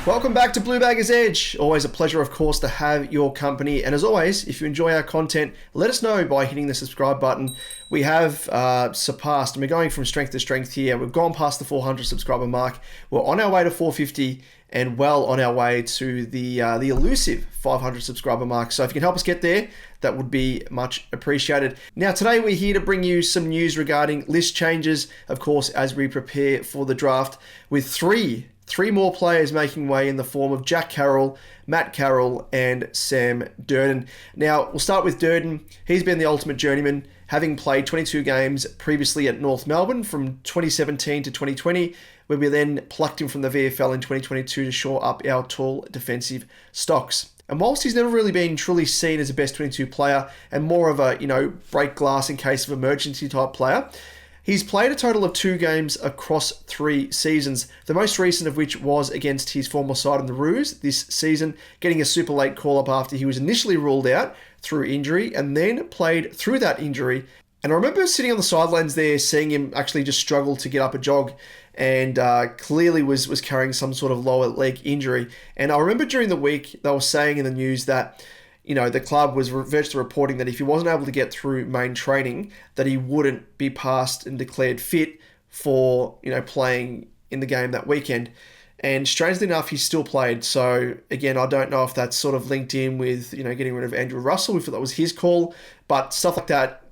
Welcome back to Bluebaggers Edge. Always a pleasure, of course, to have your company. And as always, if you enjoy our content, let us know by hitting the subscribe button. We have surpassed, and we're going from strength to strength here. We've gone past the 400 subscriber mark. We're on our way to 450 and well on our way to the elusive 500 subscriber mark. So if you can help us get there, that would be much appreciated. Now, today we're here to bring you some news regarding list changes, of course, as we prepare for the draft, with three more players making way in the form of Jack Carroll, Matt Carroll, and Sam Durdin. Now, we'll start with Durdin. He's been the ultimate journeyman, having played 22 games previously at North Melbourne from 2017 to 2020, where we then plucked him from the VFL in 2022 to shore up our tall defensive stocks. And whilst he's never really been truly seen as a best 22 player and more of a, break glass in case of emergency type player, he's played a total of 2 games across 3 seasons, the most recent of which was against his former side in the Roos this season, getting a super late call-up after he was initially ruled out through injury and then played through that injury. And I remember sitting on the sidelines there, seeing him actually just struggle to get up a jog and clearly was carrying some sort of lower leg injury. And I remember during the week, they were saying in the news that the club was virtually reporting that if he wasn't able to get through main training, that he wouldn't be passed and declared fit for, playing in the game that weekend. And strangely enough, he still played. So again, I don't know if that's sort of linked in with, getting rid of Andrew Russell, if that was his call, but stuff like that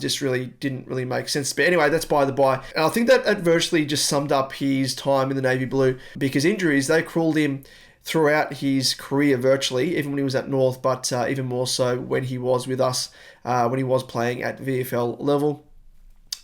just really didn't really make sense. But anyway, that's by the by. And I think that virtually just summed up his time in the Navy Blue, because injuries, they crawled him throughout his career virtually, even when he was at North, but even more so when he was with us, when he was playing at VFL level.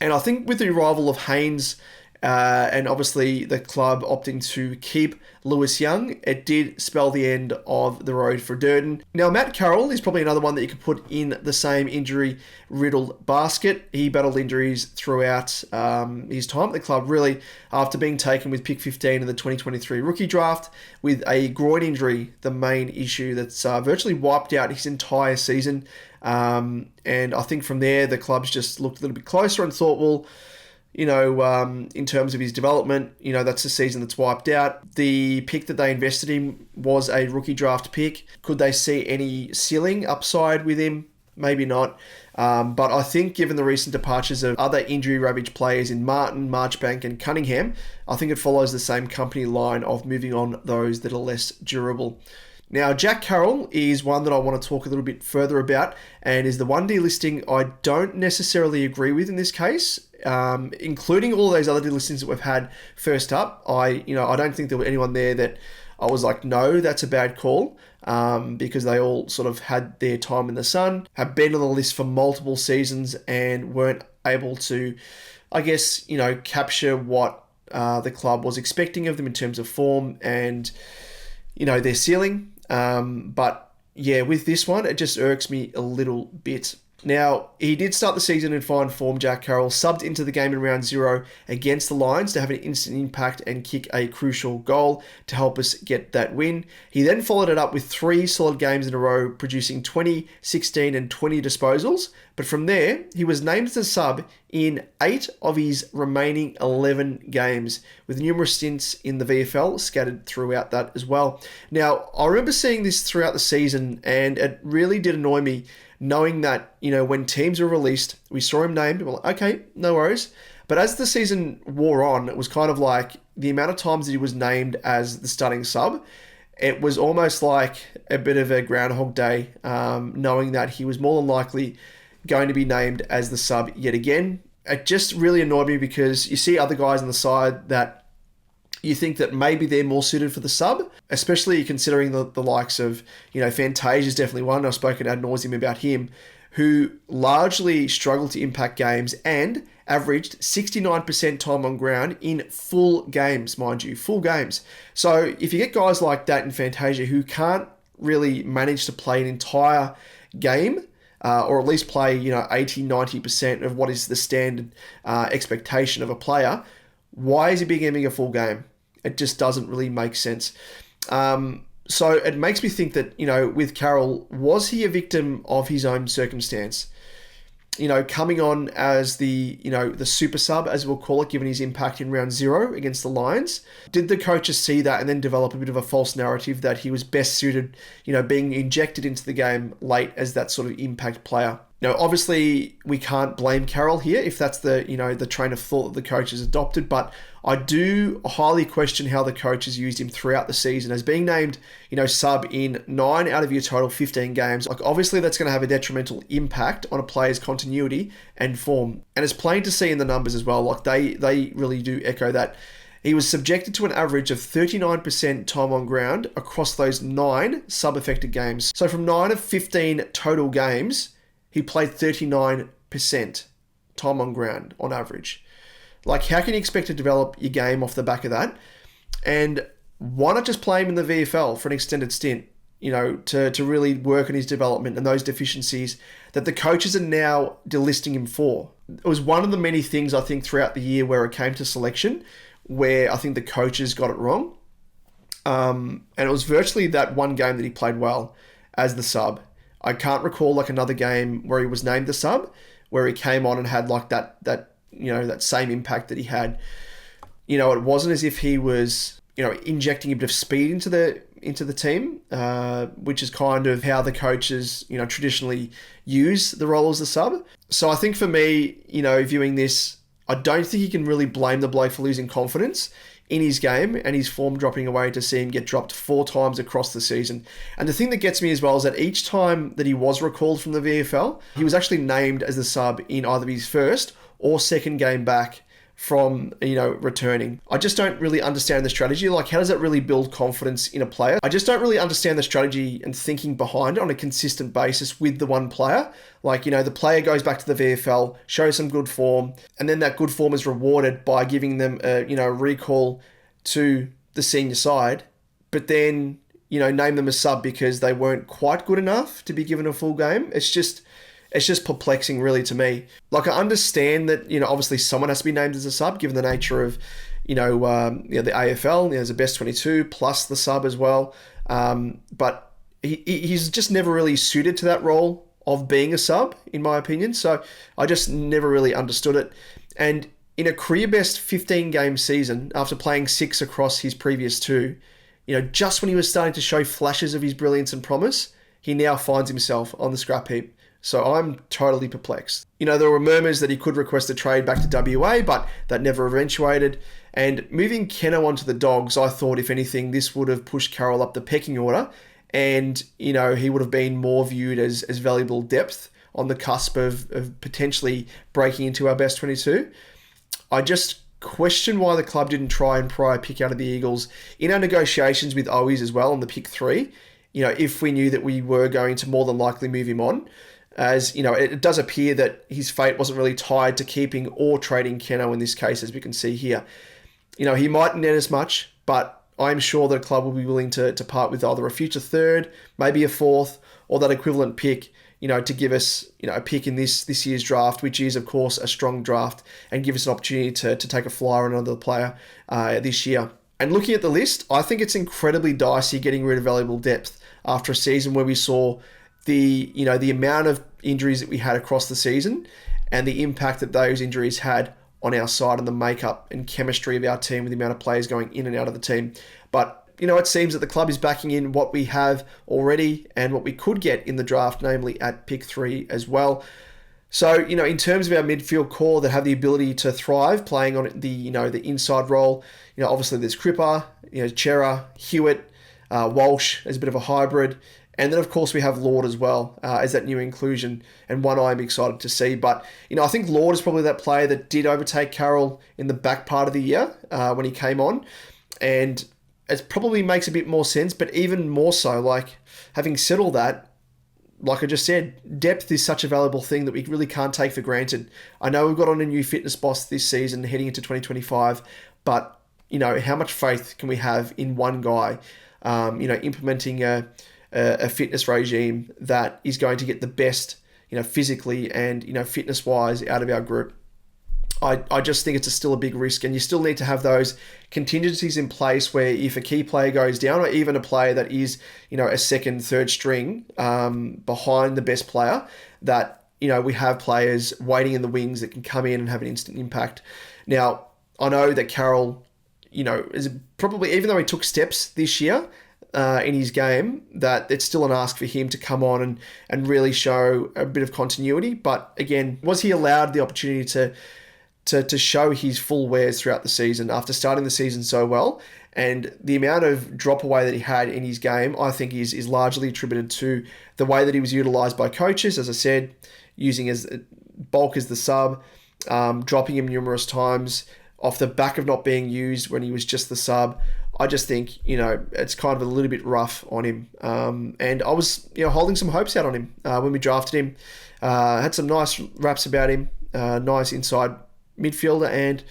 And I think with the arrival of Haynes, and obviously the club opting to keep Lewis Young, it did spell the end of the road for Durdin. Now, Matt Carroll is probably another one that you could put in the same injury-riddled basket. He battled injuries throughout his time at the club, really, after being taken with pick 15 in the 2023 rookie draft, with a groin injury, the main issue that's virtually wiped out his entire season. And I think from there, the clubs just looked a little bit closer and thought, well, in terms of his development, that's the season that's wiped out. The pick that they invested in was a rookie draft pick. Could they see any ceiling upside with him? Maybe not. But I think given the recent departures of other injury-ravaged players in Martin, Marchbank and Cunningham, I think it follows the same company line of moving on those that are less durable. Now, Jack Carroll is one that I want to talk a little bit further about, and is the one delisting I don't necessarily agree with in this case, including all those other delistings that we've had first up. I don't think there was anyone there that I was like, no, that's a bad call, because they all sort of had their time in the sun, have been on the list for multiple seasons and weren't able to, capture what the club was expecting of them in terms of form and, their ceiling. But yeah, with this one, it just irks me a little bit. Now, he did start the season in fine form, Jack Carroll, subbed into the game in round 0 against the Lions to have an instant impact and kick a crucial goal to help us get that win. He then followed it up with 3 solid games in a row, producing 20, 16 and 20 disposals. But from there, he was named as a sub in 8 of his remaining 11 games, with numerous stints in the VFL scattered throughout that as well. Now, I remember seeing this throughout the season, and it really did annoy me, knowing that, when teams were released, we saw him named, we're like, okay, no worries. But as the season wore on, it was kind of like the amount of times that he was named as the starting sub, it was almost like a bit of a Groundhog Day, knowing that he was more than likely going to be named as the sub yet again. It just really annoyed me, because you see other guys on the side that you think that maybe they're more suited for the sub, especially considering the likes of, Fantasia is definitely one. I've spoken ad nauseum about him, who largely struggled to impact games and averaged 69% time on ground in full games, mind you, full games. So if you get guys like that in Fantasia who can't really manage to play an entire game, or at least play, 80, 90% of what is the standard expectation of a player, why is he being given a full game? It just doesn't really make sense. So it makes me think that, with Carroll, was he a victim of his own circumstance? coming on as the super sub, as we'll call it, given his impact in round 0 against the Lions. Did the coaches see that and then develop a bit of a false narrative that he was best suited, being injected into the game late as that sort of impact player? Obviously, we can't blame Carroll here if that's the train of thought that the coach has adopted, but I do highly question how the coach has used him throughout the season as being named, sub in 9 out of your total 15 games. Like, obviously, that's going to have a detrimental impact on a player's continuity and form. And it's plain to see in the numbers as well. Like, they really do echo that. He was subjected to an average of 39% time on ground across those 9 sub-affected games. So from 9 of 15 total games, he played 39% time on ground on average. Like, how can you expect to develop your game off the back of that? And why not just play him in the VFL for an extended stint, to really work on his development and those deficiencies that the coaches are now delisting him for? It was one of the many things, I think, throughout the year where it came to selection where I think the coaches got it wrong. And it was virtually that one game that he played well as the sub. I can't recall like another game where he was named the sub, where he came on and had like that same impact that he had. It wasn't as if he was, injecting a bit of speed into the team, which is kind of how the coaches, traditionally use the role as the sub. So I think for me, viewing this, I don't think you can really blame the bloke for losing confidence in his game and his form dropping away to see him get dropped 4 times across the season. And the thing that gets me as well is that each time that he was recalled from the VFL, he was actually named as the sub in either his first or second game back from, returning. I just don't really understand the strategy. Like, how does that really build confidence in a player? I just don't really understand the strategy and thinking behind it on a consistent basis with the one player. Like, the player goes back to the VFL, shows some good form, and then that good form is rewarded by giving them a recall to the senior side, but then, name them a sub because they weren't quite good enough to be given a full game. It's just perplexing, really, to me. Like, I understand that, obviously someone has to be named as a sub, given the nature of, the AFL, there's a best 22 plus the sub as well. But he's just never really suited to that role of being a sub, in my opinion. So I just never really understood it. And in a career best 15 game season, after playing 6 across his previous 2, just when he was starting to show flashes of his brilliance and promise, he now finds himself on the scrap heap. So I'm totally perplexed. There were murmurs that he could request a trade back to WA, but that never eventuated. And moving Keno onto the Dogs, I thought, if anything, this would have pushed Carroll up the pecking order. And, he would have been more viewed as valuable depth on the cusp of potentially breaking into our best 22. I just question why the club didn't try and pry a pick out of the Eagles in our negotiations with Owies as well on the pick 3. If we knew that we were going to more than likely move him on. As, it does appear that his fate wasn't really tied to keeping or trading Keno in this case, as we can see here. He mightn't net as much, but I'm sure that a club will be willing to part with either a future 3rd, maybe a 4th, or that equivalent pick, to give us, a pick in this year's draft, which is, of course, a strong draft, and give us an opportunity to take a flyer on another player this year. And looking at the list, I think it's incredibly dicey getting rid of valuable depth after a season where we saw the amount of injuries that we had across the season and the impact that those injuries had on our side and the makeup and chemistry of our team with the amount of players going in and out of the team. But, it seems that the club is backing in what we have already and what we could get in the draft, namely at pick 3 as well. So, in terms of our midfield core that have the ability to thrive playing on the inside role, obviously there's Cripper, Chera, Hewitt, Walsh as a bit of a hybrid. And then, of course, we have Lord as well as that new inclusion, and one I'm excited to see. But, I think Lord is probably that player that did overtake Carroll in the back part of the year when he came on. And it probably makes a bit more sense, but even more so, like, having said all that, like I just said, depth is such a valuable thing that we really can't take for granted. I know we've got on a new fitness boss this season heading into 2025, but, how much faith can we have in one guy, implementing a fitness regime that is going to get the best, physically and, fitness-wise out of our group. I just think it's still a big risk, and you still need to have those contingencies in place where if a key player goes down, or even a player that is, a second, third string behind the best player, that we have players waiting in the wings that can come in and have an instant impact. Now, I know that Carroll, is probably, even though he took steps this year in his game, that it's still an ask for him to come on and really show a bit of continuity. But again, was he allowed the opportunity to show his full wares throughout the season after starting the season so well? And the amount of drop away that he had in his game, I think is largely attributed to the way that he was utilised by coaches, as I said, using as bulk as the sub, dropping him numerous times off the back of not being used when he was just the sub. I just think, it's kind of a little bit rough on him. And I was, holding some hopes out on him when we drafted him. Had some nice raps about him, nice inside midfielder, and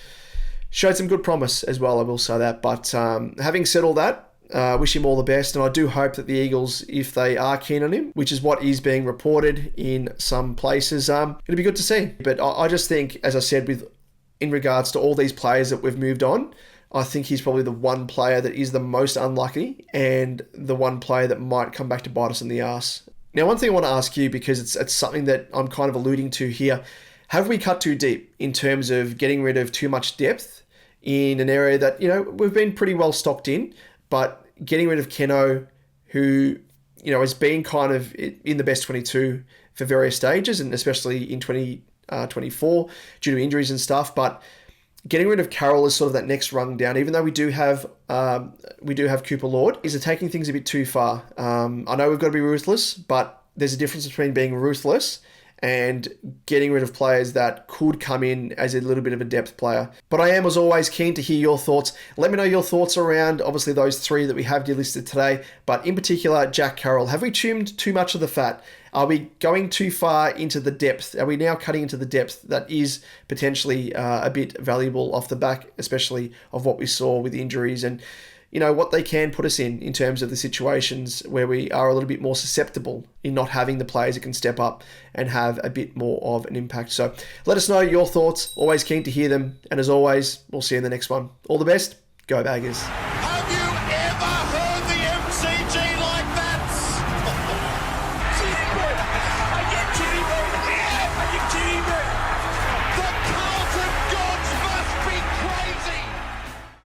showed some good promise as well, I will say that. But having said all that, wish him all the best, and I do hope that the Eagles, if they are keen on him, which is what is being reported in some places, it'll be good to see. But I just think, as I said, in regards to all these players that we've moved on, I think he's probably the one player that is the most unlucky and the one player that might come back to bite us in the arse. Now, one thing I want to ask you, because it's something that I'm kind of alluding to here, have we cut too deep in terms of getting rid of too much depth in an area that, we've been pretty well stocked in, but getting rid of Keno, who, has been kind of in the best 22 for various stages, and especially in 2024 due to injuries and stuff, but getting rid of Carroll is sort of that next rung down. Even though we do have Cooper Lord, is it taking things a bit too far? I know we've got to be ruthless, but there's a difference between being ruthless and getting rid of players that could come in as a little bit of a depth player. But I am, as always, keen to hear your thoughts. Let me know your thoughts around, obviously, those three that we have delisted today, but in particular, Jack Carroll. Have we trimmed too much of the fat? Are we going too far into the depth? Are we now cutting into the depth that is potentially a bit valuable off the back, especially of what we saw with injuries and what they can put us in terms of the situations where we are a little bit more susceptible in not having the players that can step up and have a bit more of an impact. So let us know your thoughts. Always keen to hear them. And as always, we'll see you in the next one. All the best. Go Baggers.